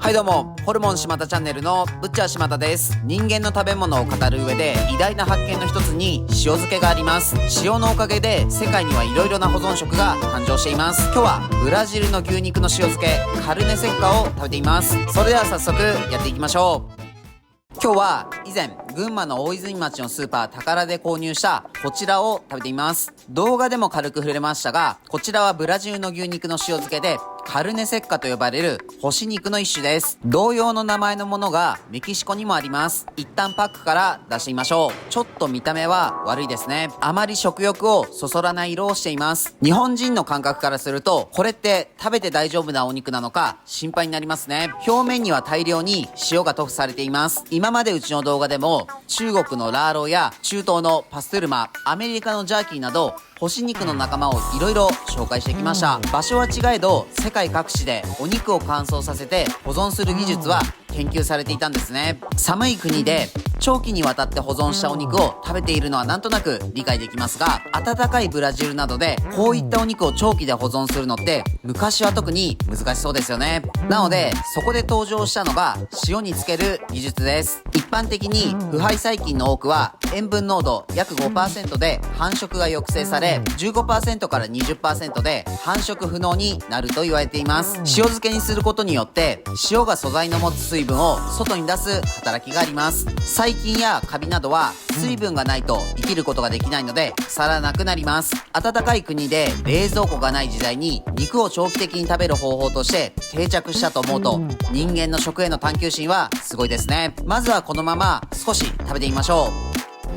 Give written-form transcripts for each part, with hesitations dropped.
はいどうも、ホルモン島田チャンネルのぶっちゃ島田です。人間の食べ物を語る上で偉大な発見の一つに塩漬けがあります。塩のおかげで世界にはいろいろな保存食が誕生しています。今日はブラジルの牛肉の塩漬けカルネセッカを食べています。それでは早速やっていきましょう。今日は以前群馬の大泉町のスーパー宝で購入したこちらを食べています。動画でも軽く触れましたが、こちらはブラジルの牛肉の塩漬けでカルネセッカと呼ばれる干し肉の一種です。同様の名前のものがメキシコにもあります。一旦パックから出してみましょう。ちょっと見た目は悪いですね。あまり食欲をそそらない色をしています。日本人の感覚からすると、これって食べて大丈夫なお肉なのか心配になりますね。表面には大量に塩が塗布されています。今までうちの動画でも中国のラーロや中東のパストゥルマ、アメリカのジャーキーなど干し肉の仲間をいろいろ紹介してきました。場所は違えど世界各地でお肉を乾燥させて保存する技術は研究されていたんですね。寒い国で長期にわたって保存したお肉を食べているのはなんとなく理解できますが、暖かいブラジルなどでこういったお肉を長期で保存するのって昔は特に難しそうですよね。なのでそこで登場したのが塩につける技術です。一般的に腐敗細菌の多くは塩分濃度約 5% で繁殖が抑制され、15% から 20% で繁殖不能になると言われています。塩漬けにすることによって塩が素材の持つ水分を外に出す働きがあります。細菌やカビなどは水分がないと生きることができないので腐らなくなります。暖かい国で冷蔵庫がない時代に肉を長期的に食べる方法として定着したと思うと、人間の食への探求心はすごいですね。まずはこのまま少し食べてみましょ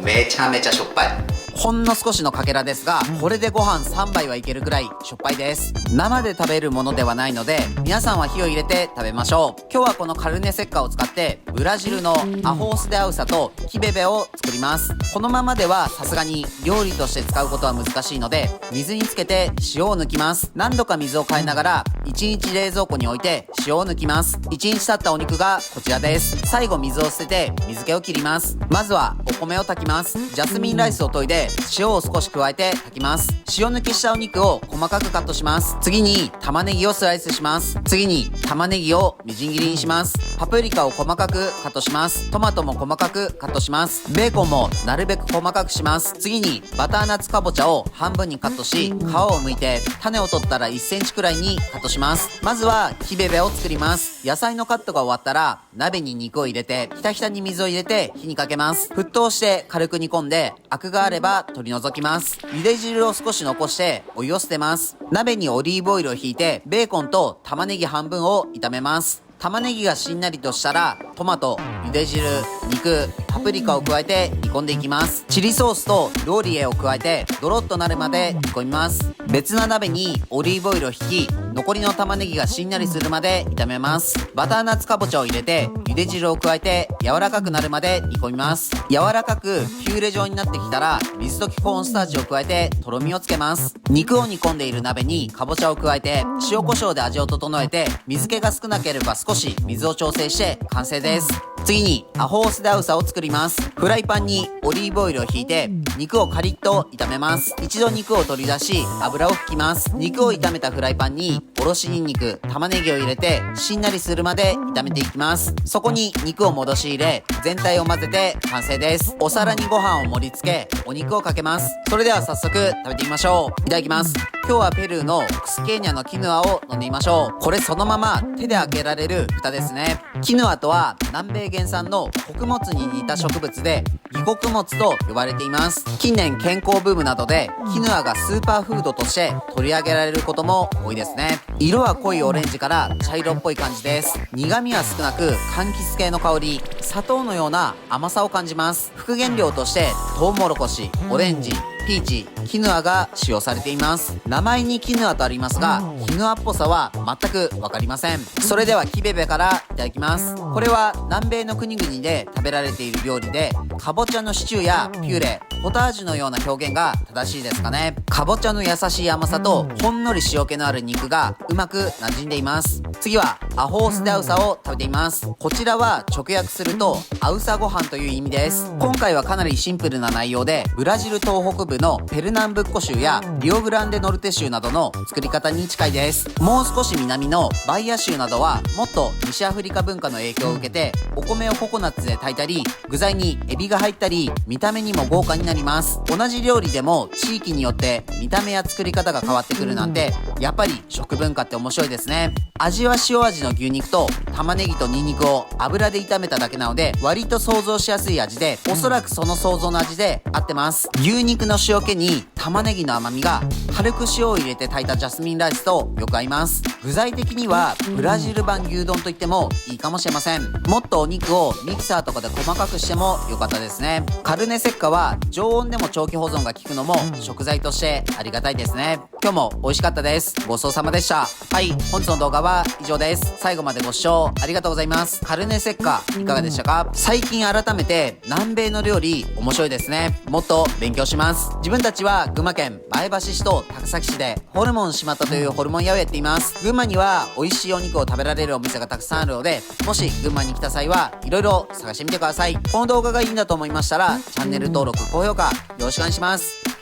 う。めちゃめちゃしょっぱい。ほんの少しのかけらですが、これでご飯3杯はいけるくらいしょっぱいです。生で食べるものではないので、皆さんは火を入れて食べましょう。今日はこのカルネセッカを使ってブラジルのアホースデアウサとキベベを作ります。このままではさすがに料理として使うことは難しいので、水につけて塩を抜きます。何度か水を変えながら1日冷蔵庫に置いて塩を抜きます。1日経ったお肉がこちらです。最後水を捨てて水気を切ります。まずはお米を炊きます。ジャスミンライスを研いで塩を少し加えて炊きます。塩抜きしたお肉を細かくカットします。次に玉ねぎをスライスします。次に玉ねぎをみじん切りにします。パプリカを細かくカットします。トマトも細かくカットします。ベーコンもなるべく細かくします。次にバターナッツかぼちゃを半分にカットし、皮を剥いて種を取ったら1センチくらいにカットします。まずはキベベを作ります。野菜のカットが終わったら鍋に肉を入れてひたひたに水を入れて火にかけます。沸騰して軽く煮込んでアクがあれば取り除きます。茹で汁を少し残してお湯を捨てます。鍋にオリーブオイルをひいてベーコンと玉ねぎ半分を炒めます。玉ねぎがしんなりとしたらトマト、茹で汁、肉、パプリカを加えて煮込んでいきます。チリソースとローリエを加えてドロッとなるまで煮込みます。別な鍋にオリーブオイルを引き、残りの玉ねぎがしんなりするまで炒めます。バターナッツかぼちゃを入れて茹で汁を加えて柔らかくなるまで煮込みます。柔らかくピューレ状になってきたら水溶きコーンスターチを加えてとろみをつけます。肉を煮込んでいる鍋にかぼちゃを加えて塩コショウで味を整えて、水気が少なければ少し水を調整して完成です。次にアホースダウサを作ります。フライパンにオリーブオイルをひいて肉をカリッと炒めます。一度肉を取り出し油を拭きます。肉を炒めたフライパンにおろしニンニク、玉ねぎを入れてしんなりするまで炒めていきます。そこに肉を戻し入れ全体を混ぜて完成です。お皿にご飯を盛り付けお肉をかけます。それでは早速食べてみましょう。いただきます。今日はペルーのクスケーニャのキヌアを飲んでみましょう。これそのまま手で開けられる蓋ですね。キヌアとは南米原産の穀物に似た植物で異穀物と呼ばれています。近年健康ブームなどでキヌアがスーパーフードとして取り上げられることも多いですね。色は濃いオレンジから茶色っぽい感じです。苦味は少なく柑橘系の香り、砂糖のような甘さを感じます。副原料としてトウモロコシ、オレンジ、ピーチ、キヌアが使用されています。名前にキヌアとありますが、キヌアっぽさは全くわかりません。それではキベベからいただきます。これは南米の国々で食べられている料理で、かぼちゃのシチューやピューレ、ポタージュのような表現が正しいですかね。かぼちゃの優しい甘さとほんのり塩気のある肉がうまく馴染んでいます。次はアホースでアウサを食べています。こちらは直訳するとアウサご飯という意味です。今回はかなりシンプルな内容で、ブラジル東北部のペルナンブッコ州やリオグランデノルテ州などの作り方に近いです。もう少し南のバイア州などはもっと西アフリカ文化の影響を受けて、お米をココナッツで炊いたり、具材にエビが入ったり、見た目にも豪華になります。同じ料理でも地域によって見た目や作り方が変わってくるなんて、やっぱり食文化って面白いですね。味は塩味の牛肉と玉ねぎとニンニクを油で炒めただけなので、割と想像しやすい味で、おそらくその想像の味で合ってます。牛肉の塩気に玉ねぎの甘みが、軽く塩を入れて炊いたジャスミンライスとよく合います。具材的にはブラジル版牛丼といってもいいかもしれません。もっとお肉をミキサーとかで細かくしても良かったですね。カルネセッカは常温でも長期保存が効くのも食材としてありがたいですね。今日も美味しかったです。ごちそうさまでした。はい、本日の動画は以上です。最後までご視聴ありがとうございます。カルネセッカいかがでしたか？最近改めて南米の料理面白いですね。もっと勉強します。自分たちは群馬県前橋市と高崎市でホルモン島田というホルモン屋をやっています。群馬には美味しいお肉を食べられるお店がたくさんあるので、もし群馬に来た際はいろいろ探してみてください。この動画がいいんだと思いましたらチャンネル登録、高評価よろしくお願いします。